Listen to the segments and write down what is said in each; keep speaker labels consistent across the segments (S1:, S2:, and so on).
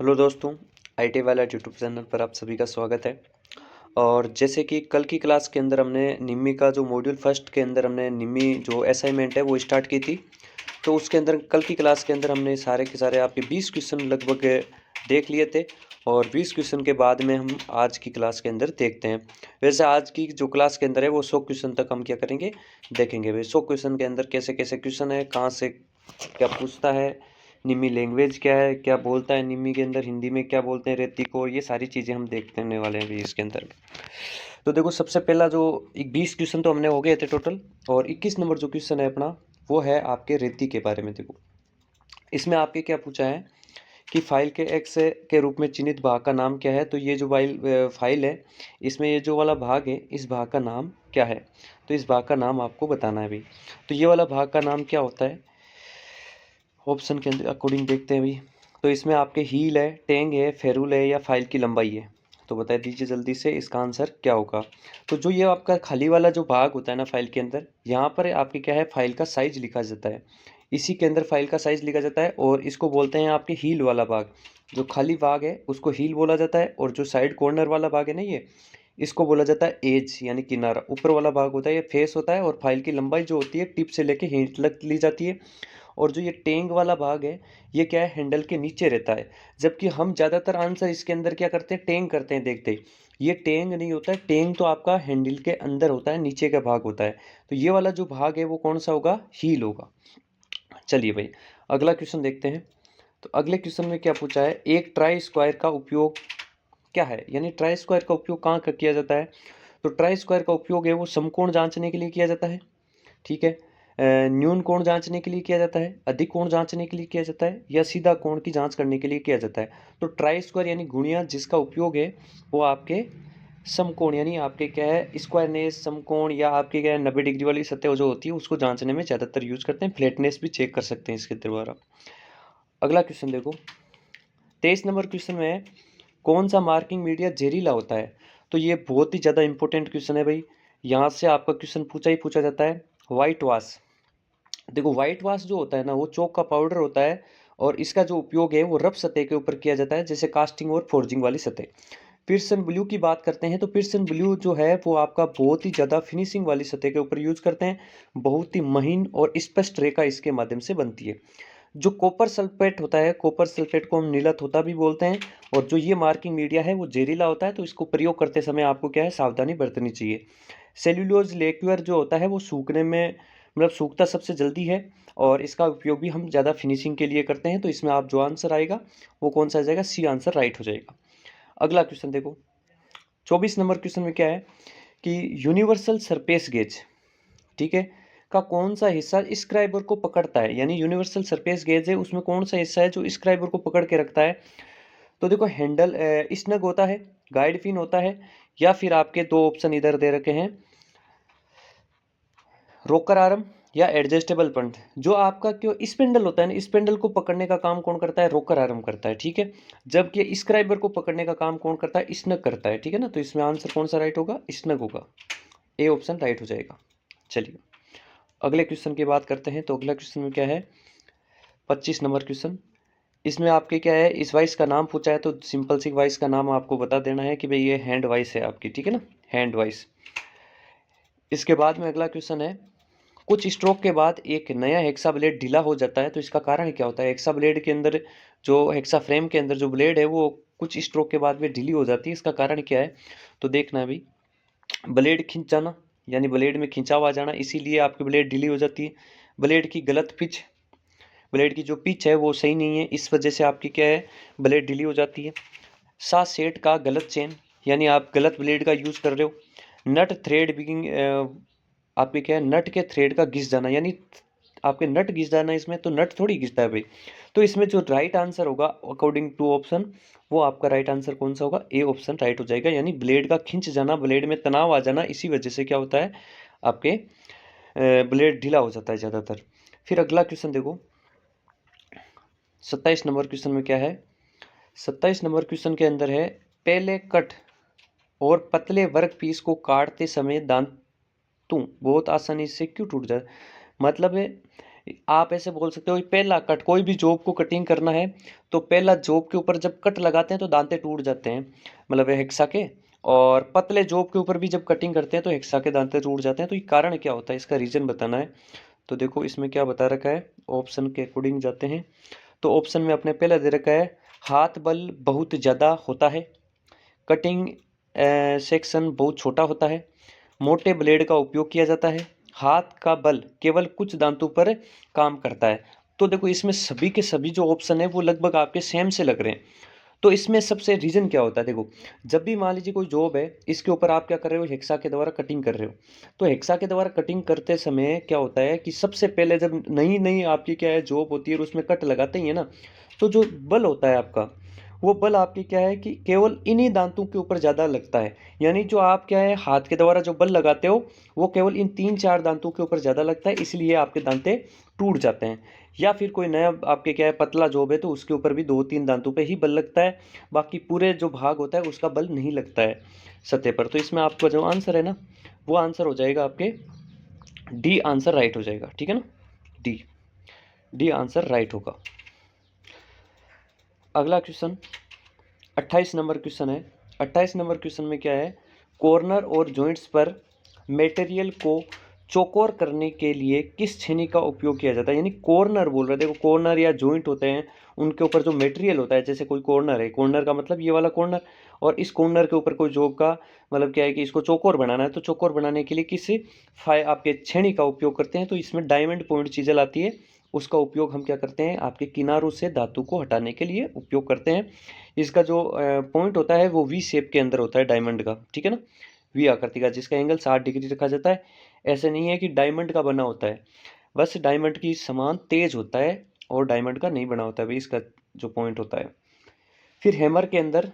S1: Hello दोस्तों, IT वाला YouTube channel पर आप सभी का स्वागत है। और जैसे कि कल की क्लास के अंदर हमने निम्मी का जो मॉड्यूल फर्स्ट के अंदर हमने निम्मी जो असाइनमेंट है वो स्टार्ट की थी। तो उसके अंदर कल की क्लास के अंदर हमने सारे के सारे आपके 20 क्वेश्चन लगभग देख लिए थे। और 20 क्वेश्चन के बाद में हम आज की क्लास के अंदर देखते हैं। वैसे आज की जो क्लास के अंदर है वो 100 क्वेश्चन तक हम क्या करेंगे, देखेंगे। भाई 100 क्वेश्चन के अंदर कैसे कैसे क्वेश्चन है, कहाँ से क्या पूछता है, निम्मी लैंग्वेज क्या है, क्या बोलता है निम्मी के अंदर, हिंदी में क्या बोलते हैं रेती को, ये सारी चीज़ें हम देखने वाले हैं अभी इसके अंदर। तो देखो, सबसे पहला जो 20 क्वेश्चन तो हमने हो गए थे टोटल। और 21 नंबर जो क्वेश्चन है अपना, वो है आपके रेती के बारे में। देखो, इसमें आपके क्या पूछा है कि फाइल के एक्स के रूप में चिन्हित भाग का नाम क्या है। तो ये जो फाइल है, इसमें ये जो वाला भाग है, इस भाग का नाम क्या है। तो इस भाग का नाम आपको बताना है भाई। तो ये वाला भाग का नाम क्या होता है, ऑप्शन के अकॉर्डिंग देखते हैं भाई। तो इसमें आपके हील है, टेंग है, फेरूल है, या फाइल की लंबाई है। तो बता दीजिए जल्दी से इसका आंसर क्या होगा। तो जो ये आपका खाली वाला जो भाग होता है ना फाइल के अंदर, यहाँ पर आपके क्या है, फाइल का साइज लिखा जाता है। इसी के अंदर फाइल का साइज लिखा जाता है और इसको बोलते हैं आपके हील वाला भाग। जो खाली भाग है उसको हील बोला जाता है, और जो साइड कॉर्नर वाला भाग है ना, ये इसको बोला जाता है एज यानी किनारा। ऊपर वाला भाग होता है ये फेस होता है, और फाइल की लंबाई जो होती है टिप से लेके हील तक ली जाती है। और जो ये टेंग वाला भाग है, ये क्या है, हैंडल के नीचे रहता है। जबकि हम ज़्यादातर आंसर इसके अंदर क्या करते हैं, टेंग करते हैं देखते ही। ये टेंग नहीं होता है, टेंग तो आपका हैंडल के अंदर होता है, नीचे का भाग होता है। तो ये वाला जो भाग है वो कौन सा होगा, हील होगा। चलिए भाई, अगला क्वेश्चन देखते हैं। तो अगले क्वेश्चन में क्या पूछा है, एक ट्राई स्क्वायर का उपयोग क्या है, यानी ट्राई स्क्वायर का उपयोग कहाँ का किया जाता है। तो ट्राई स्क्वायर का उपयोग है वो समकोण जांचने के लिए किया जाता है। ठीक है। न्यून कोण जांचने के लिए किया जाता है, अधिक कोण जांचने के लिए किया जाता है, या सीधा कोण की जांच करने के लिए किया जाता है। तो ट्राई स्क्वायर यानी गुणिया जिसका उपयोग है वो आपके समकोण यानी आपके क्या है, स्क्वायरनेस, समकोण, या आपके क्या है 90 डिग्री वाली सतह जो होती है उसको जांचने में ज़्यादातर यूज करते हैं। फ्लैटनेस भी चेक कर सकते हैं इसके द्वारा। अगला क्वेश्चन देखो, 23 नंबर क्वेश्चन में है, कौन सा मार्किंग मीडिया जहरीला होता है। तो ये बहुत ही ज़्यादा इंपॉर्टेंट क्वेश्चन है भाई। यहाँ से आपका क्वेश्चन पूछा ही पूछा जाता है। White wash. देखो, व्हाइट वाश जो होता है ना, वो चौक का पाउडर होता है। और इसका जो उपयोग है वो रफ सतह के ऊपर किया जाता है, जैसे कास्टिंग और फोर्जिंग वाली सतह। पियर्सन ब्लू की बात करते हैं तो पियर्सन ब्लू जो है वो आपका बहुत ही ज़्यादा फिनिशिंग वाली सतह के ऊपर यूज करते हैं। बहुत ही महीन और स्पष्ट रेखा इसके माध्यम से बनती है। जो कॉपर सल्फेट होता है, कॉपर सल्फेट को हम नीला तोता भी बोलते हैं। और जो ये मार्किंग मीडिया है वो जहरीला होता है, तो इसको प्रयोग करते समय आपको क्या है, सावधानी बरतनी चाहिए। सेल्यूलोज लेक्यूर जो होता है वो सूखने में, मतलब सूखता सबसे जल्दी है। और इसका उपयोग भी हम ज़्यादा फिनिशिंग के लिए करते हैं। तो इसमें आप जो आंसर आएगा वो कौन सा आ जाएगा, सी आंसर राइट हो जाएगा। अगला क्वेश्चन देखो, 24 नंबर क्वेश्चन में क्या है कि यूनिवर्सल सरफेस गेज, ठीक है, का कौन सा हिस्सा स्क्राइबर को पकड़ता है। यानी यूनिवर्सल सरफेस गेज है, उसमें कौन सा हिस्सा है जो स्क्राइबर को पकड़ के रखता है। तो देखो, हैंडल स्नग होता है, गाइड पिन होता है, या फिर आपके दो ऑप्शन इधर दे रखे हैं, रोकर आर्म या एडजस्टेबल पंथ। जो आपका क्यों स्पिंडल होता है ना, स्पिंडल को पकड़ने का काम कौन करता है, रोकर आर्म करता है। ठीक है। जबकि स्क्राइबर को पकड़ने का काम कौन करता है, स्नग करता है। ठीक है ना। तो इसमें आंसर कौन सा राइट होगा, स्नग होगा। ए ऑप्शन राइट हो जाएगा। चलिए, अगले क्वेश्चन की बात करते हैं। तो अगला क्वेश्चन में क्या है, 25 नंबर क्वेश्चन। इसमें आपके क्या है, इस वाइस का नाम पूछा है, तो सिंपल सी वाइस का नाम आपको बता देना है कि भाई ये हैंड वाइस है आपकी। ठीक है ना, हैंड वाइस। इसके बाद में अगला क्वेश्चन है, कुछ स्ट्रोक के बाद एक नया हेक्सा ब्लेड ढीला हो जाता है, तो इसका कारण क्या होता है। हेक्सा ब्लेड के अंदर, जो हेक्सा फ्रेम के अंदर जो ब्लेड है वो कुछ स्ट्रोक के बाद में ढीली हो जाती है, इसका कारण क्या है। तो देखना है भाई, ब्लेड खिंच जाना, यानी ब्लेड में खिंचाव आ जाना, इसीलिए आपकी ब्लेड ढीली हो जाती है। ब्लेड की गलत पिच, ब्लेड की जो पिच है वो सही नहीं है, इस वजह से आपकी क्या है, ब्लेड ढीली हो जाती है। सा सेट का गलत चेन, यानी आप गलत ब्लेड का यूज कर रहे हो। नट थ्रेड बिगिंग, आपके क्या है, नट के थ्रेड का घिस जाना, यानी आपके नट घिस जाना, इसमें तो नट थोड़ी घिसता है भाई। तो इसमें जो राइट आंसर होगा अकॉर्डिंग टू ऑप्शन, वो आपका राइट आंसर कौन सा होगा, ए ऑप्शन राइट हो जाएगा। यानी ब्लेड का खिंच जाना, ब्लेड में तनाव आ जाना, इसी वजह से क्या होता है, आपके ब्लेड ढीला हो जाता है ज़्यादातर। फिर अगला क्वेश्चन देखो, 27 नंबर क्वेश्चन में क्या है। 27 नंबर क्वेश्चन के अंदर है, पहले कट और पतले वर्क पीस को काटते समय दांतों बहुत आसानी से क्यों टूट जाए। मतलब है, आप ऐसे बोल सकते हो पहला कट, कोई भी जॉब को कटिंग करना है तो पहला जॉब के ऊपर जब कट लगाते हैं तो दांते टूट जाते हैं, मतलब हेक्सा के। और पतले जॉब के ऊपर भी जब कटिंग करते हैं तो हेक्सा के दांते टूट जाते हैं। तो ये कारण क्या होता है, इसका रीजन बताना है। तो देखो इसमें क्या बता रखा है, ऑप्शन के अकॉर्डिंग जाते हैं। तो ऑप्शन में अपने पहले दे रखा है हाथ बल बहुत ज़्यादा होता है, कटिंग सेक्शन बहुत छोटा होता है, मोटे ब्लेड का उपयोग किया जाता है, हाथ का बल केवल कुछ दांतों पर काम करता है। तो देखो इसमें सभी के सभी जो ऑप्शन है वो लगभग आपके सेम से लग रहे हैं। तो इसमें सबसे रीजन क्या होता है, देखो जब भी मान लीजिए कोई जॉब है, इसके ऊपर आप क्या कर रहे हो, हेक्सा के द्वारा कटिंग कर रहे हो। तो हेक्सा के द्वारा कटिंग करते समय क्या होता है कि सबसे पहले जब नई नई आपकी क्या है जॉब होती है और उसमें कट लगाते ही है ना, तो जो बल होता है आपका, वो बल आपके क्या है कि केवल इन्हीं दांतों के ऊपर ज़्यादा लगता है। यानी जो आप क्या है हाथ के द्वारा जो बल लगाते हो वो केवल इन 3-4 दांतों के ऊपर ज़्यादा लगता है, इसलिए आपके दांते टूट जाते हैं। या फिर कोई नया आपके क्या है पतला जॉब है तो उसके ऊपर भी 2-3 दांतों पे ही बल लगता है, बाकी पूरे जो भाग होता है उसका बल नहीं लगता है सतह पर। तो इसमें आपका जो आंसर है ना, वो आंसर हो जाएगा आपके डी आंसर राइट हो जाएगा, ठीक है ना। डी डी आंसर राइट होगा। अगला क्वेश्चन 28 नंबर क्वेश्चन है। 28 नंबर क्वेश्चन में क्या है, कॉर्नर और जॉइंट्स पर मटेरियल को चौकोर करने के लिए किस छेनी का उपयोग किया जाता है। यानी कॉर्नर बोल रहे थे, देखो कॉर्नर या जॉइंट होते हैं, उनके ऊपर जो मटेरियल होता है, जैसे कोई कॉर्नर है, कॉर्नर का मतलब ये वाला कॉर्नर, और इस कॉर्नर के ऊपर कोई जॉब का मतलब क्या है कि इसको चौकोर बनाना है, तो चौकोर बनाने के लिए किस आपके छेनी का उपयोग करते हैं। तो इसमें डायमंड पॉइंट चीज़ें आती है, उसका उपयोग हम क्या करते हैं, आपके किनारों से धातु को हटाने के लिए उपयोग करते हैं। इसका जो पॉइंट होता है वो वी शेप के अंदर होता है डायमंड का, ठीक है ना, वी आकृति का, जिसका एंगल 60 डिग्री रखा जाता है। ऐसे नहीं है कि डायमंड का बना होता है, बस डायमंड की समान तेज होता है और डायमंड का नहीं बना होता है, इसका जो पॉइंट होता है। फिर हैमर के अंदर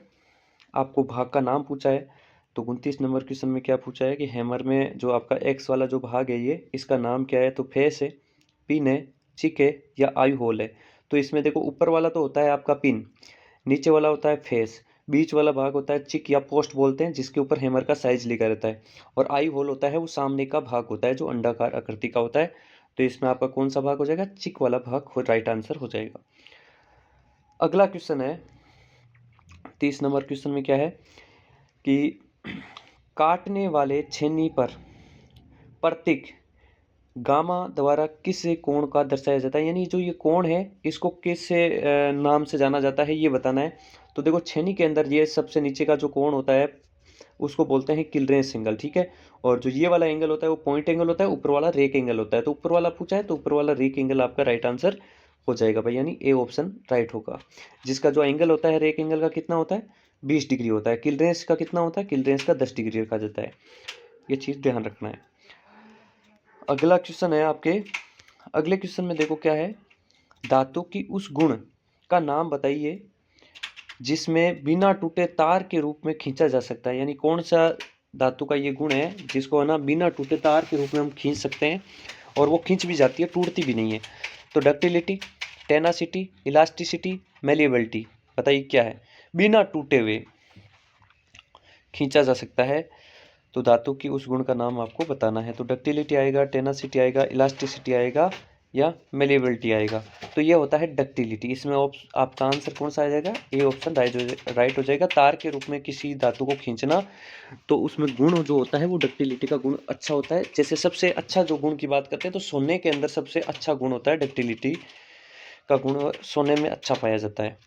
S1: आपको भाग का नाम पूछा है। तो 29 नंबर क्वेश्चन में क्या पूछा है कि हैमर में जो आपका एक्स वाला जो भाग है ये, इसका नाम क्या है, तो फेस है, पिन है, चिक है या आई होल है। तो इसमें देखो ऊपर वाला तो होता है आपका पिन, नीचे वाला होता है फेस, बीच वाला भाग होता है चिक या पोस्ट बोलते हैं, जिसके ऊपर हैमर का साइज लिखा रहता है, और आई होल होता है वो सामने का भाग होता है जो अंडाकार आकृति का होता है। तो इसमें आपका कौन सा भाग हो जाएगा, चिक वाला भाग हो राइट आंसर हो जाएगा। अगला क्वेश्चन है 30 नंबर क्वेश्चन में क्या है कि काटने वाले छेनी पर प्रतीक गामा द्वारा किस कोण का दर्शाया जाता है। यानी जो ये कोण है इसको किस नाम से जाना जाता है ये बताना है। तो देखो छेनी के अंदर ये सबसे नीचे का जो कोण होता है उसको बोलते हैं किलरेंस एंगल, ठीक है। और जो ये वाला एंगल होता है वो पॉइंट एंगल होता है, ऊपर वाला रेक एंगल होता है। तो ऊपर वाला पूछा है तो ऊपर वाला रेक एंगल आपका राइट आंसर हो जाएगा भाई, यानी ए ऑप्शन राइट होगा। जिसका जो एंगल होता है रेक एंगल का कितना होता है, 20 डिग्री होता है। किलरेंस का कितना होता है, किलरेंस का 10 डिग्री रखा जाता है, ये चीज़ ध्यान रखना है। अगला क्वेश्चन है आपके, अगले क्वेश्चन में देखो क्या है, धातु की उस गुण का नाम बताइए जिसमें बिना टूटे तार के रूप में खींचा जा सकता है। यानी कौन सा धातु का ये गुण है जिसको है ना बिना टूटे तार के रूप में हम खींच सकते हैं और वो खींच भी जाती है, टूटती भी नहीं है। तो डक्टिलिटी, टेनासिटी, इलास्टिसिटी, मेलिएबिलिटी, बताइए क्या है, बिना टूटे हुए खींचा जा सकता है। तो धातु की उस गुण का नाम आपको बताना है। तो डक्टिलिटी आएगा, टेनासिटी आएगा, इलास्टिसिटी आएगा या मेलिएबिलिटी आएगा। तो ये होता है डक्टिलिटी। इसमें आपका आंसर कौन सा आ जाएगा, ए ऑप्शन राइट हो जाएगा। तार के रूप में किसी धातु को खींचना, तो उसमें गुण जो होता है वो डक्टिलिटी का गुण अच्छा होता है। जैसे सबसे अच्छा जो गुण की बात करते हैं तो सोने के अंदर सबसे अच्छा गुण होता है डक्टिलिटी का गुण, सोने में अच्छा पाया जाता है।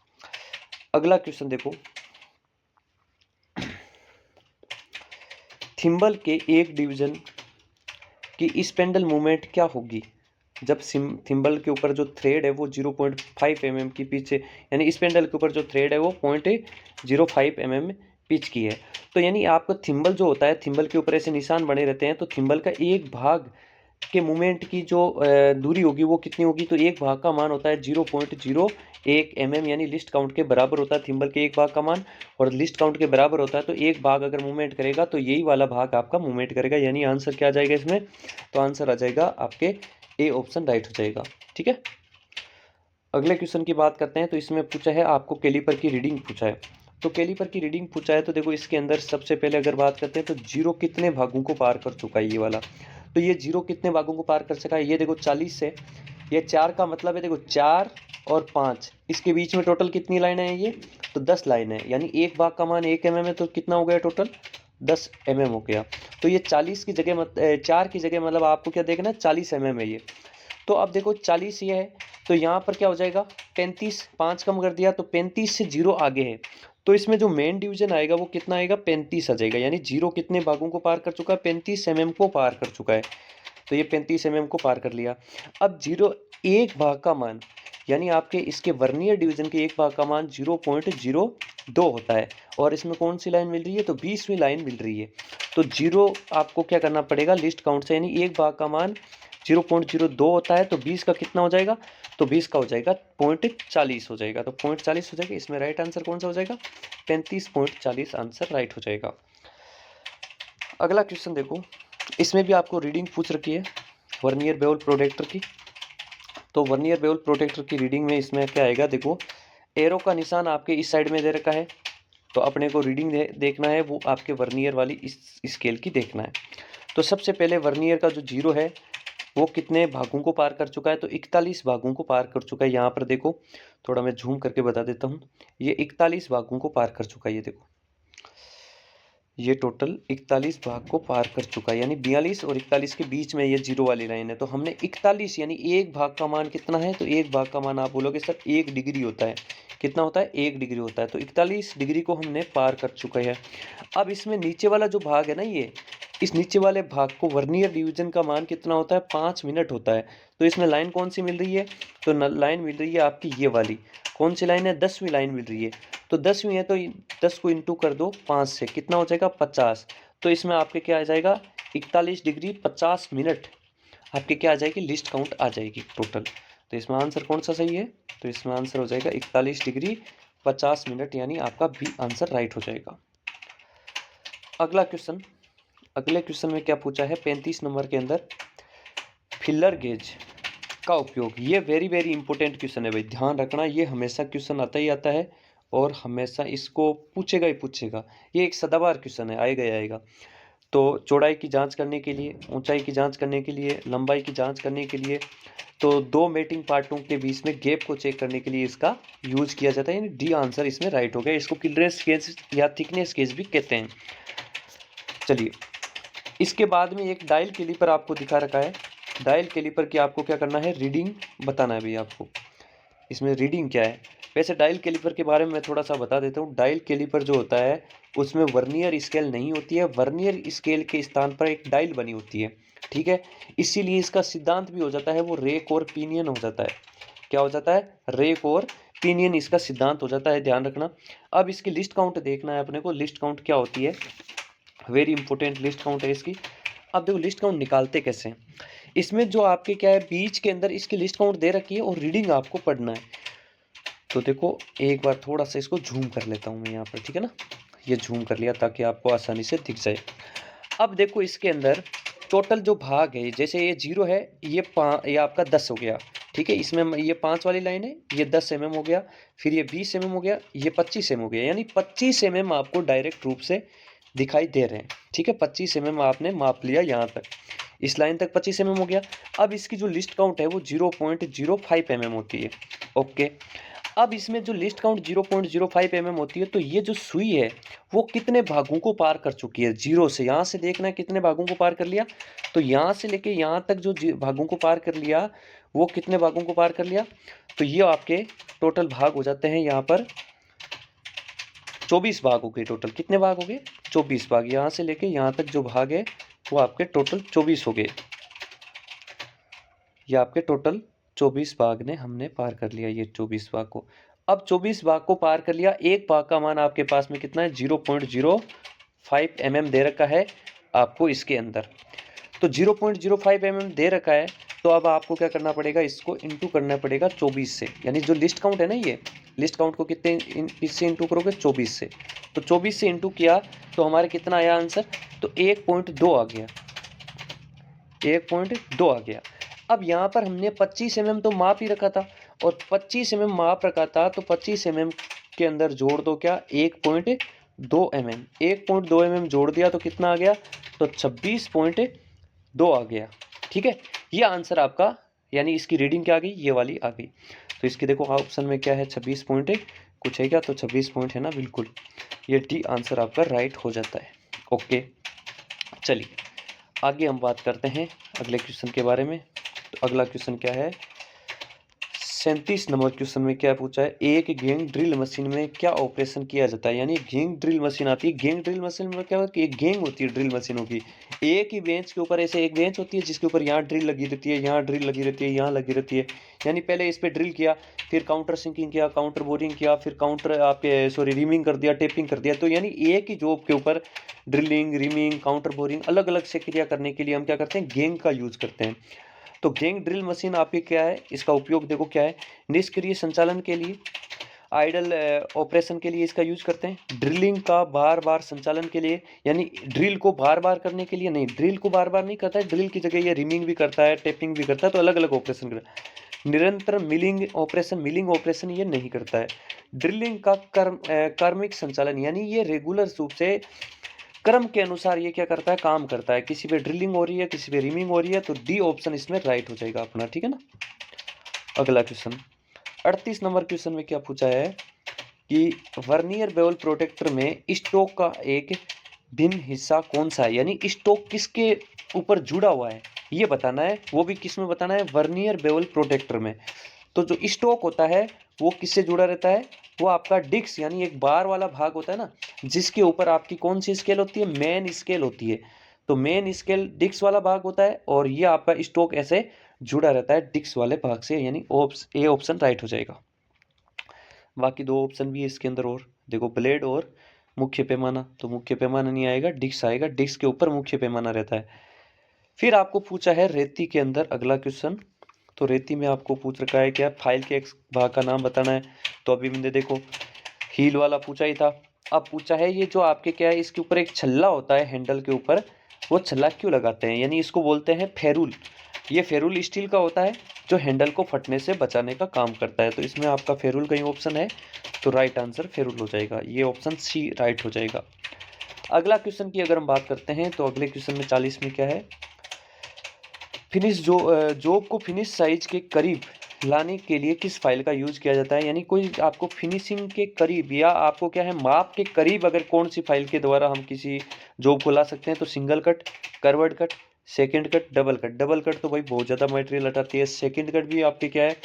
S1: अगला क्वेश्चन देखो, थिम्बल के एक डिवीजन की स्पेंडल मूवमेंट क्या होगी जब थिम्बल के ऊपर जो थ्रेड है वो 0.5 mm की पीछे, यानी स्पेंडल के ऊपर जो थ्रेड है वो 0.05 mm पिच की है। तो यानी आपका थिम्बल जो होता है, थिम्बल के ऊपर ऐसे निशान बने रहते हैं, तो थिम्बल का एक भाग के मूवमेंट की जो दूरी होगी वो कितनी होगी, तो एक भाग का मान होता है 0.01 mm, यानी लिस्ट काउंट के बराबर होता है थिम्बल के एक भाग का मान। और लिस्ट काउंट के बराबर होता है तो एक भाग अगर मूवमेंट करेगा तो यही वाला भाग आपका मूवमेंट करेगा, यानी आंसर क्या आ जाएगा इसमें, तो आंसर आ जाएगा आपके ए ऑप्शन राइट हो जाएगा, ठीक है। अगले क्वेश्चन की बात करते हैं। तो इसमें पूछा है आपको कैलिपर की रीडिंग पूछा है। तो कैलिपर की रीडिंग पूछा है तो देखो इसके अंदर सबसे पहले अगर बात करते हैं तो जीरो कितने भागों को पार कर चुका है ये वाला। तो ये जीरो कितने भागों को पार कर सका है, ये देखो 40 से ये 4 का मतलब है, देखो 4 और 5 इसके बीच में टोटल कितनी लाइन है ये, तो 10 लाइन है, यानी एक भाग का मान 1 mm है, तो कितना हो गया टोटल 10 mm हो गया। तो ये 40 की जगह 4 की जगह मतलब आपको क्या देखना है 40 mm है ये। तो अब देखो 40 ये है, तो यहाँ पर क्या हो जाएगा 35, 5 कम कर दिया तो 35 से 0 आगे है, तो इसमें जो मेन डिवीजन आएगा वो कितना आएगा 35 आ जाएगा, यानी 0 कितने भागों को पार कर चुका है 35 mm को पार कर चुका है। तो ये 35 mm को पार कर लिया। अब 0 एक भाग का मान, यानी आपके इसके वर्नियर डिवीजन के एक भाग का मान 0.02 होता है, और इसमें कौन सी लाइन मिल रही है, तो 20वीं लाइन मिल रही है। तो 0 आपको क्या करना पड़ेगा लिस्ट काउंट से, यानी एक भाग का मान 0.02 होता है, तो 20 का कितना हो जाएगा, तो 20 का हो जाएगा 0.40 हो जाएगा, तो 0.40 हो जाएगा। इसमें राइट आंसर कौन सा हो जाएगा 35.40 आंसर राइट हो जाएगा। अगला क्वेश्चन देखो, इसमें भी आपको रीडिंग पूछ रखी है वर्नियर बेवल प्रोटेक्टर की। तो वर्नियर बेवल प्रोटेक्टर की रीडिंग में इसमें क्या आएगा, देखो एरो का निशान आपके इस साइड में दे रखा है, तो अपने को रीडिंग देखना है वो आपके वर्नियर वाली इस स्केल की देखना है। तो सबसे पहले वर्नियर का जो 0 है वो कितने भागों को पार कर चुका है, तो 41 भागों को पार कर चुका है। यहाँ पर देखो थोड़ा मैं झूम करके बता देता हूँ, ये 41 भागों को पार कर चुका है। ये देखो ये टोटल 41 भाग को पार कर चुका है, यानी 42 और 41 के बीच में ये 0 वाली लाइन है। तो हमने 41 यानी एक भाग का मान कितना है, तो एक भाग का मान आप बोलोगे सर 1 डिग्री होता है, कितना होता है 1 डिग्री होता है। तो 41 डिग्री को हमने पार कर चुका है। अब इसमें नीचे वाला जो भाग है ना, ये इस नीचे वाले भाग को वर्नियर डिवीजन का मान कितना होता है 5 मिनट होता है। तो इसमें लाइन कौन सी मिल रही है, तो लाइन मिल रही है आपकी ये वाली, कौन सी लाइन है 10वीं लाइन मिल रही है। तो 10वीं है तो 10 को इंटू कर दो 5 से, कितना हो जाएगा 50। तो इसमें आपके क्या आ जाएगा 41 डिग्री 50 मिनट आपके क्या आ जाएगी लिस्ट काउंट आ जाएगी टोटल। तो इसमें आंसर कौन सा सही है, तो इसमें आंसर हो जाएगा 41 डिग्री 50 मिनट, यानी आपका बी आंसर राइट हो जाएगा। अगला क्वेश्चन, अगले क्वेश्चन में क्या पूछा है 35 नंबर के अंदर, फिलर गेज का उपयोग। ये वेरी इंपॉर्टेंट क्वेश्चन है भाई, ध्यान रखना, ये हमेशा क्वेश्चन आता ही आता है और हमेशा इसको पूछेगा ही पूछेगा। ये एक सदाबहार क्वेश्चन है, आएगा ही आएगा। तो चौड़ाई की जांच करने के लिए, ऊंचाई की जांच करने के लिए, लंबाई की जांच करने के लिए, तो दो मेटिंग पार्टों के बीच में गैप को चेक करने के लिए इसका यूज किया जाता है, यानी डी आंसर इसमें राइट हो गया। इसको क्लियरेंस गेज या थिकनेस गेज भी कहते हैं। चलिए, इसके बाद में एक डायल कैलिपर आपको दिखा रखा है। डायल कैलिपर की आपको क्या करना है, रीडिंग बताना है भैया आपको। इसमें रीडिंग क्या है, वैसे डायल कैलिपर के बारे में मैं थोड़ा सा बता देता हूँ। डायल कैलिपर जो होता है उसमें वर्नियर स्केल नहीं होती है, वर्नियर स्केल के स्थान पर एक डायल बनी होती है, ठीक है। इसीलिए इसका सिद्धांत भी हो जाता है वो रेक और पिनियन हो जाता है। क्या हो जाता है, रेक और पिनियन इसका सिद्धांत हो जाता है, ध्यान रखना। अब इसकी लिस्ट काउंट देखना है अपने को, लिस्ट काउंट क्या होती है, वेरी इंपॉर्टेंट लिस्ट काउंट है इसकी। अब देखो लिस्ट काउंट निकालते कैसे हैं, इसमें जो आपके क्या है बीच के अंदर इसकी लिस्ट काउंट दे रखी है और रीडिंग आपको पढ़ना है। तो देखो एक बार थोड़ा सा इसको झूम कर लेता हूँ मैं यहाँ पर, ठीक है ना, ये झूम कर लिया ताकि आपको आसानी से दिख जाए। अब देखो इसके अंदर टोटल जो भाग है, जैसे ये 0 है, ये आपका 10 हो गया, ठीक है। इसमें ये 5 वाली लाइन है, ये 10 mm हो गया, फिर ये 20 mm हो गया, ये 25 mm हो गया, यानी 25 mm आपको डायरेक्ट रूप से दिखाई दे रहे हैं, ठीक है। 25 mm आपने माप लिया यहाँ तक, इस लाइन तक 25 mm हो गया। अब इसकी जो लिस्ट काउंट है वो 0.05 mm होती है, ओके। अब इसमें जो लिस्ट काउंट 0.05 mm होती है, तो ये जो सुई है वो कितने भागों को पार कर चुकी है, 0 से, यहाँ से देखना है कितने भागों को पार कर लिया। तो यहाँ से लेके यहाँ तक जो भागों को पार कर लिया वो कितने भागों को पार कर लिया, तो ये आपके टोटल भाग हो जाते हैं यहाँ पर 24 भाग हो गए। टोटल कितने भाग हो गए, 24 भाग। यहाँ से लेके यहाँ तक जो भाग है वो आपके टोटल 24 हो गए। ये आपके टोटल 24 भाग ने हमने पार कर लिया, ये 24 भाग को। अब 24 भाग को पार कर लिया, एक भाग का मान आपके पास में कितना है 0.05 mm दे रखा है आपको इसके अंदर। तो 0.05 mm दे रखा है, तो अब आपको क्या करना पड़ेगा, इसको इंटू करना पड़ेगा 24 से, यानी जो लिस्ट काउंट है ना, ये लिस्ट काउंट को कितने इससे इंटू करोगे 24 से। तो 24 से इंटू किया तो हमारे कितना आया आंसर, तो 1.2 आ गया, 1.2 आ गया। अब यहाँ पर हमने 25 mm तो माप ही रखा था, और 25 mm माप रखा था, तो 25 mm के अंदर जोड़ दो क्या 1.2 mm, 1.2 mm जोड़ दिया तो कितना आ गया, तो 26.2 आ गया, ठीक है। ये आंसर आपका यानी इसकी रीडिंग क्या आ गई, ये वाली आ गई। तो इसकी देखो ऑप्शन में क्या है, 26 पॉइंट है कुछ है क्या, तो 26 पॉइंट है ना, बिल्कुल ये डी आंसर आपका राइट हो जाता है। ओके, चलिए आगे हम बात करते हैं अगले क्वेश्चन के बारे में। तो अगला क्वेश्चन क्या है, 37 नंबर क्वेश्चन में क्या पूछा है, एक गेंग ड्रिल मशीन में क्या ऑपरेशन किया जाता है। यानी गेंग ड्रिल मशीन आती है, गेंग ड्रिल मशीन में क्या होता है, एक गेंग होती है ड्रिल मशीनों की, एक ही बेंच के ऊपर ऐसे एक बेंच होती है जिसके ऊपर यहाँ ड्रिल लगी रहती है, यहाँ ड्रिल लगी रहती है, यहाँ लगी रहती है। यानी पहले इस पर ड्रिल किया, फिर काउंटर सिंकिंग किया, काउंटर बोरिंग किया, फिर काउंटर आपके सॉरी रिमिंग कर दिया, टेपिंग कर दिया। तो यानी एक ही जॉब के ऊपर ड्रिलिंग, रिमिंग, काउंटर बोरिंग अलग अलग से क्रिया करने के लिए हम क्या करते हैं, गेंग का यूज करते हैं। तो गेंग ड्रिल मशीन आपकी क्या है, इसका उपयोग देखो क्या है, निष्क्रिय संचालन के लिए, आइडल ऑपरेशन के लिए इसका यूज करते हैं, ड्रिलिंग का बार बार संचालन के लिए, यानी ड्रिल को बार बार करने के लिए नहीं, ड्रिल को बार बार नहीं करता है, ड्रिल की जगह ये रिमिंग भी करता है, टेपिंग भी करता है, तो अलग अलग ऑपरेशन करता है। निरंतर मिलिंग ऑपरेशन ये नहीं करता है। ड्रिलिंग का कार्मिक संचालन, यानी ये रेगुलर रूप से क्रम के अनुसार ये क्या करता है, काम करता है। किसी पे ड्रिलिंग हो रही है, किसी पे रिमिंग हो रही है, तो डी ऑप्शन इसमें राइट हो जाएगा अपना, ठीक है ना। अगला क्वेश्चन 38 नंबर क्वेश्चन में क्या पूछा है कि वर्नियर बेवल प्रोटेक्टर में स्टोक का एक भिन्न हिस्सा कौन सा है। यानी स्टोक किसके ऊपर जुड़ा हुआ है ये बताना है, वो भी किस में बताना है, वर्नियर बेवल प्रोटेक्टर में। तो जो स्टोक होता है वो किससे जुड़ा रहता है, वो आपका डिस्क यानी एक बार वाला भाग होता है ना, जिसके ऊपर आपकी कौन सी स्केल होती है, मेन स्केल होती है। तो मेन स्केल डिस्क वाला भाग होता है और ये आपका स्टोक ऐसे जुड़ा रहता है डिस्क वाले भाग से, यानी ए ऑप्शन राइट हो जाएगा। बाकी दो ऑप्शन भी है इसके अंदर, और देखो ब्लेड और मुख्य पैमाना, तो मुख्य पैमाना नहीं आएगा, डिस्क आएगा, डिस्क के ऊपर मुख्य पैमाना रहता है। फिर आपको पूछा है रेती के अंदर अगला क्वेश्चन। तो रेती में आपको पूछ रखा है क्या, फाइल के एक भाग का नाम बताना है। तो अभी मैंने देखो हील वाला पूछा ही था। अब पूछा है ये जो आपके क्या है, इसके ऊपर एक छल्ला होता है हैंडल के ऊपर, वो छल्ला क्यों लगाते हैं, यानी इसको बोलते हैं फेरूल। ये फेरूल स्टील का होता है जो हैंडल को फटने से बचाने का काम करता है। तो इसमें आपका फेरूल का ही ऑप्शन है, तो राइट आंसर फेरूल हो जाएगा, ये ऑप्शन सी राइट हो जाएगा। अगला क्वेश्चन की अगर हम बात करते हैं तो अगले क्वेश्चन में 40 में क्या है, फिनिश जॉब को फिनिश साइज के करीब लाने के लिए किस फाइल का यूज किया जाता है। यानी कोई आपको फिनिशिंग के करीब या आपको क्या है माप के करीब अगर कौन सी फाइल के द्वारा हम किसी जॉब को ला सकते हैं, तो single cut, curved cut, second cut, double cut. Double cut तो भाई बहुत ज़्यादा मटेरियल हटाती है, सेकंड कट भी आपके क्या है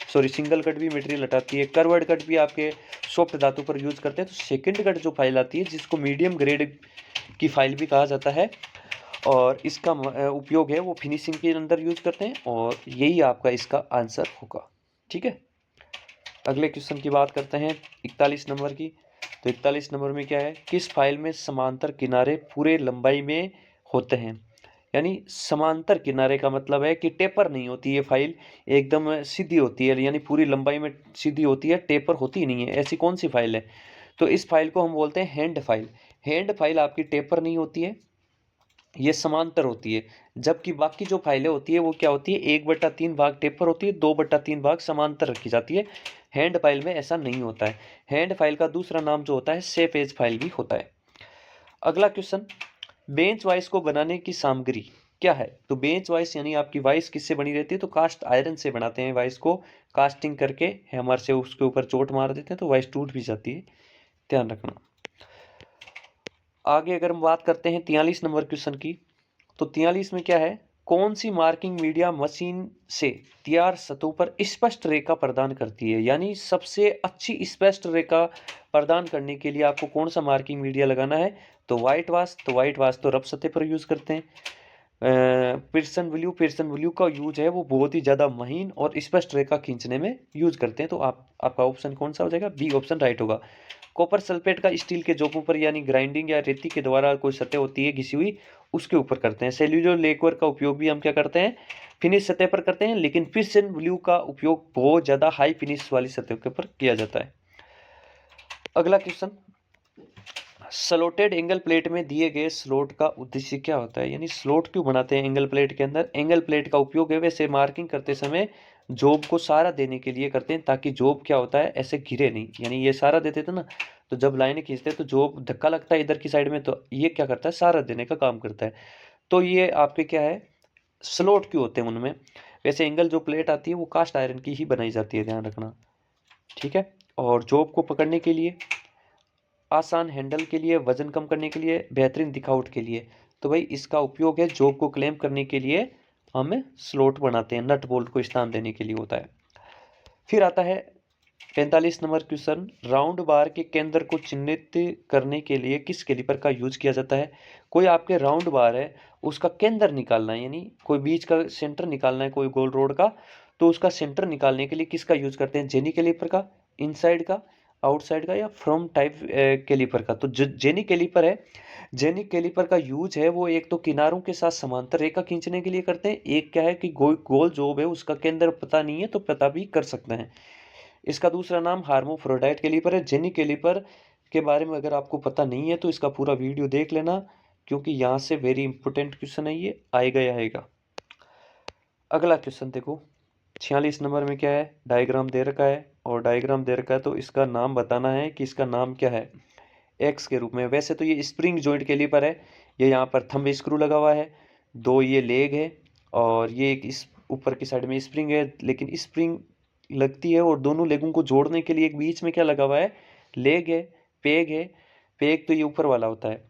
S1: सॉरी सिंगल कट भी मटेरियल हटाती है, कर्व्ड कट भी आपके सॉफ्ट धातु पर यूज करते हैं। तो सेकंड कट जो फाइल आती है जिसको मीडियम ग्रेड की फाइल भी कहा जाता है, और इसका उपयोग है वो फिनिशिंग के अंदर यूज करते हैं, और यही आपका इसका आंसर होगा, ठीक है। अगले क्वेश्चन की बात करते हैं 41 नंबर की। तो 41 नंबर में क्या है, किस फाइल में समांतर किनारे पूरे लंबाई में होते हैं। यानी समांतर किनारे का मतलब है कि टेपर नहीं होती ये फाइल, एकदम सीधी होती है, यानी पूरी लंबाई में सीधी होती है, टेपर होती नहीं है। ऐसी कौन सी फाइल है, तो इस फाइल को हम बोलते हैं हैंड फाइल। हैंड फाइल आपकी टेपर नहीं होती है, ये समांतर होती है। जबकि बाकी जो फाइलें होती है वो क्या होती है, 1/3 भाग टेपर होती है, 2/3 भाग समांतर रखी जाती है। हैंड फाइल में ऐसा नहीं होता है। हैंड फाइल का दूसरा नाम जो होता है सेफ एज फाइल भी होता है। अगला क्वेश्चन, बेंच वाइस को बनाने की सामग्री क्या है। तो बेंच वाइस यानी आपकी वाइस किससे बनी रहती है, तो कास्ट आयरन से बनाते हैं वाइस को, कास्टिंग करके हैमर से उसके ऊपर चोट मार देते हैं तो वाइस टूट भी जाती है, ध्यान रखना। आगे अगर हम बात करते हैं 43 नंबर क्वेश्चन की, तो 43 में क्या है, कौन सी मार्किंग मीडिया मशीन से तैयार सतहों पर स्पष्ट रेखा प्रदान करती है। यानी सबसे अच्छी स्पष्ट रेखा प्रदान करने के लिए आपको कौन सा मार्किंग मीडिया लगाना है, तो व्हाइट वाश। तो व्हाइट वाश तो रफ सतह पर यूज करते हैं। पियर्सन ब्लू का यूज है वो बहुत ही ज़्यादा महीन और स्पष्ट रेखा खींचने में यूज करते हैं। तो आपका ऑप्शन कौन सा हो जाएगा, बी ऑप्शन राइट होगा। कॉपर सल्फेट का स्टील के जोकों पर यानी ग्राइंडिंग या रेती के द्वारा कोई सतह होती है घिसी हुई, उसके ऊपर करते हैं। सेल्यूलोज लेक्वर का उपयोग भी हम क्या करते हैं, फिनिश सतह पर करते हैं, लेकिन पियर्सन ब्लू का उपयोग बहुत ज़्यादा हाई फिनिश वाली सतह के ऊपर किया जाता है। अगला क्वेश्चन, स्लॉटेड एंगल प्लेट में दिए गए स्लॉट का उद्देश्य क्या होता है। यानी स्लॉट क्यों बनाते हैं एंगल प्लेट के अंदर। एंगल प्लेट का उपयोग है वैसे मार्किंग करते समय जॉब को सहारा देने के लिए करते हैं, ताकि जॉब क्या होता है ऐसे गिरे नहीं। यानी ये सहारा देते थे ना, तो जब लाइनें खींचते हैं तो जॉब धक्का लगता है इधर की साइड में, तो ये क्या करता है, सहारा देने का काम करता है। तो ये आपके क्या है, स्लॉट क्यों होते हैं उनमें, वैसे एंगल जो प्लेट आती है वो कास्ट आयरन की ही बनाई जाती है, ध्यान रखना, ठीक है। और जॉब को पकड़ने के लिए, आसान हैंडल के लिए, वजन कम करने के लिए, बेहतरीन दिखावट के लिए। तो भाई इसका उपयोग है जॉब को क्लेम करने के लिए, हम स्लॉट बनाते हैं, नट बोल्ट को स्थान देने के लिए होता है। फिर आता है 45 नंबर क्वेश्चन, राउंड बार के केंद्र को चिन्हित करने के लिए किस कैलिपर का यूज किया जाता है। कोई आपके राउंड बार है, उसका केंद्र निकालना है, यानी कोई बीच का सेंटर निकालना है कोई गोल रोड का, तो उसका सेंटर निकालने के लिए किसका यूज करते हैं, जेनी कैलिपर का, इनसाइड का, आउटसाइड का, या फ्रॉम टाइप कैलिपर का। तो जेनी कैलिपर है, जेनी कैलिपर का यूज है वो एक तो किनारों के साथ समांतर रेखा खींचने के लिए करते हैं, एक क्या है कि गोल जॉब है उसका केंद्र पता नहीं है तो पता भी कर सकते हैं। इसका दूसरा नाम हार्मोफ्रोडाइट कैलिपर है। जेनी कैलिपर के बारे में अगर आपको पता नहीं है तो इसका पूरा वीडियो देख लेना, क्योंकि यहाँ से वेरी इंपॉर्टेंट क्वेश्चन है, ये आएगा ही आएगा। अगला क्वेश्चन देखो, 46 नंबर में क्या है, डायग्राम दे रखा है, और डायग्राम दे रखा है तो इसका नाम बताना है कि इसका नाम क्या है एक्स के रूप में। वैसे तो ये स्प्रिंग जॉइंट कैलिपर है, ये यहाँ पर थंब स्क्रू लगा हुआ है, दो ये लेग है, और ये एक इस ऊपर की साइड में स्प्रिंग है, लेकिन स्प्रिंग लगती है और दोनों लेगों को जोड़ने के लिए एक बीच में क्या लगा हुआ है, लेग है, पेग है। पेग तो ये ऊपर वाला होता है,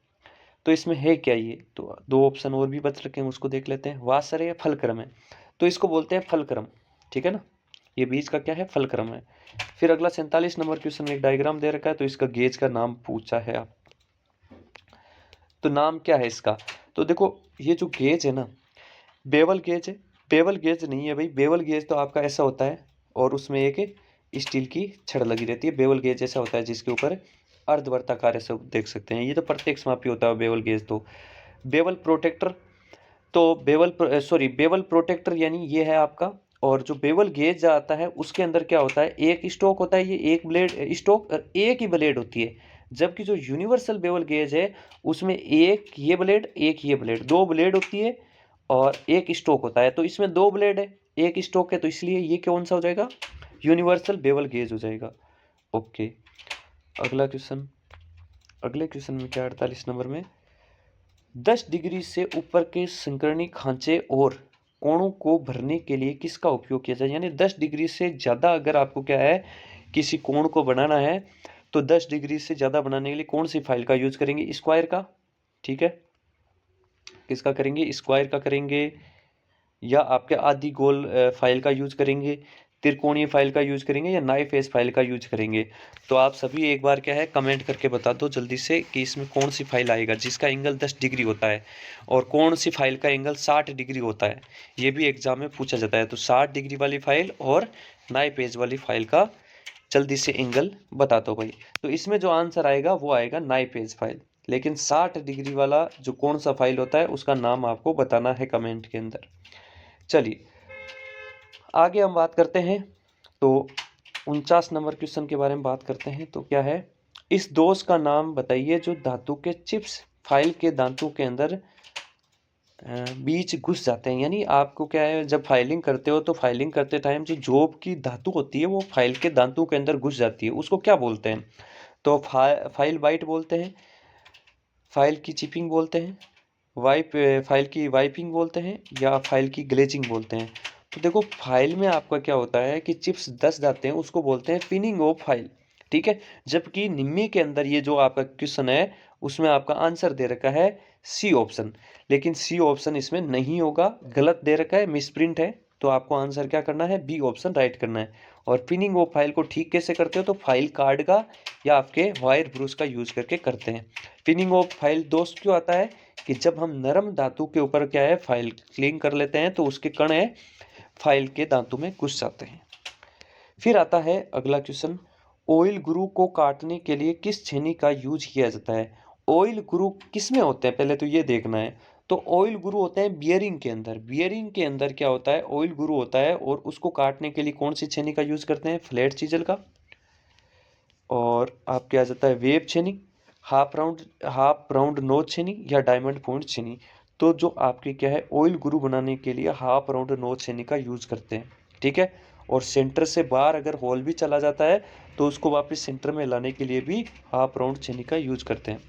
S1: तो इसमें है क्या, ये तो दो ऑप्शन और भी बच रखे हैं, उसको देख लेते हैं, वासर है या फलक्रम है, तो इसको बोलते हैं फलक्रम, ठीक है ना, ये बीच का क्या है, फलक्रम है। फिर अगला 47 नंबर क्वेश्चन में एक डायग्राम दे रखा है, तो इसका गेज का नाम पूछा है आप, तो नाम क्या है इसका। तो देखो ये जो गेज है ना, बेवल गेज है, बेवल गेज नहीं है भाई, बेवल गेज तो आपका ऐसा होता है और उसमें एक स्टील की छड़ लगी रहती है। बेवल गेज ऐसा होता है जिसके ऊपर अर्धवर्ताकार ऐसा देख सकते हैं, ये तो प्रत्यक्ष मापी होता है बेवल गेज। तो बेवल प्रोटेक्टर, तो बेवल प्रोटेक्टर यानी ये है आपका। और जो बेवल गेज आता है उसके अंदर क्या होता है, एक स्टोक होता है, ये एक ब्लेड स्टोक और एक ही ब्लेड होती है। जबकि जो यूनिवर्सल बेवल गेज है उसमें एक ये ब्लेड एक ये ब्लेड, दो ब्लेड होती है और एक स्टोक होता है। तो इसमें दो ब्लेड है एक स्टोक है, तो इसलिए ये कौन सा हो जाएगा, यूनिवर्सल बेवल गेज हो जाएगा। ओके, अगला क्वेश्चन, अगले क्वेश्चन में क्या 48 नंबर में, 10 डिग्री से ऊपर के संकीर्णी खांचे और कोणों को भरने के लिए किसका उपयोग किया जाए। यानी 10 डिग्री से ज़्यादा अगर आपको क्या है किसी कोण को बनाना है, तो 10 डिग्री से ज़्यादा बनाने के लिए कौन सी फाइल का यूज करेंगे, स्क्वायर का, ठीक है, किसका करेंगे, स्क्वायर का करेंगे, या आपके आधी गोल फाइल का यूज करेंगे, त्रिकोणीय फाइल का यूज करेंगे, या नाइफ एज फाइल का यूज करेंगे। तो आप सभी एक बार क्या है कमेंट करके बता दो जल्दी से कि इसमें कौन सी फाइल आएगा जिसका एंगल 10 डिग्री होता है, और कौन सी फाइल का एंगल 60 डिग्री होता है। ये भी एग्जाम में पूछा जाता है, तो 60 डिग्री वाली फाइल और नाइफ एज वाली फाइल का जल्दी से एंगल बता दो भाई। तो इसमें जो आंसर आएगा वो आएगा नाइफ एज फाइल, लेकिन 60 डिग्री वाला जो कौन सा फाइल होता है उसका नाम आपको बताना है कमेंट के अंदर। चलिए आगे हम बात करते हैं, तो 49 नंबर क्वेश्चन के बारे में बात करते हैं। तो क्या है, इस दोष का नाम बताइए जो धातु के चिप्स फाइल के दांतों के अंदर बीच घुस जाते हैं। यानी आपको क्या है जब फाइलिंग करते हो तो फाइलिंग करते टाइम जो जॉब की धातु होती है वो फाइल के दांतों के अंदर घुस जाती है, उसको क्या बोलते हैं। तो फाइल बाइट बोलते हैं, फाइल की चिपिंग बोलते हैं, फाइल की वाइपिंग बोलते हैं, या फाइल की ग्लेजिंग बोलते हैं। तो देखो फाइल में आपका क्या होता है कि चिप्स दस जाते हैं उसको बोलते हैं पिनिंग ऑफ फाइल, ठीक है। जबकि निम्मी के अंदर ये जो आपका क्वेश्चन है उसमें आपका आंसर दे रखा है सी ऑप्शन, लेकिन सी ऑप्शन इसमें नहीं होगा, गलत दे रखा है, मिसप्रिंट है। तो आपको आंसर क्या करना है, बी ऑप्शन राइट करना है। और पिनिंग ऑफ फाइल को ठीक कैसे करते हो, तो फाइल कार्ड का या आपके वायर ब्रूश का यूज करके करते हैं। पिनिंग ऑफ फाइल दोष क्यों आता है कि जब हम नरम धातु के ऊपर क्या है फाइल क्लीन कर लेते हैं तो उसके कण है फाइल के दांतों में घुस जाते हैं। फिर आता है अगला क्वेश्चन, ऑयल ग्रू को काटने के लिए किस छेनी का यूज किया जाता है। ऑयल ग्रू किस में होते हैं पहले तो ये देखना है। तो ऑयल ग्रू होते हैं बियरिंग के अंदर, बियरिंग के अंदर क्या होता है ऑयल ग्रू होता है, और उसको काटने के लिए कौन सी छेनी का यूज करते हैं, फ्लैट चीजल का। और आपके आ जाता है वेब छेनी, हाफ राउंड नोच छेनी, या डायमंड पॉइंट छेनी। तो जो आपके क्या है ऑयल ग्रू बनाने के लिए हाफ राउंड नोच छेनी का यूज करते हैं, ठीक है। और सेंटर से बाहर अगर होल भी चला जाता है तो उसको वापस सेंटर में लाने के लिए भी हाफ राउंड छेनी का यूज करते हैं।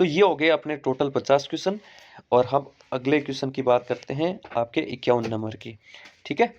S1: तो ये हो गए अपने टोटल 50 क्वेश्चन, और हम अगले क्वेश्चन की बात करते हैं आपके 51 नंबर की। ठीक है,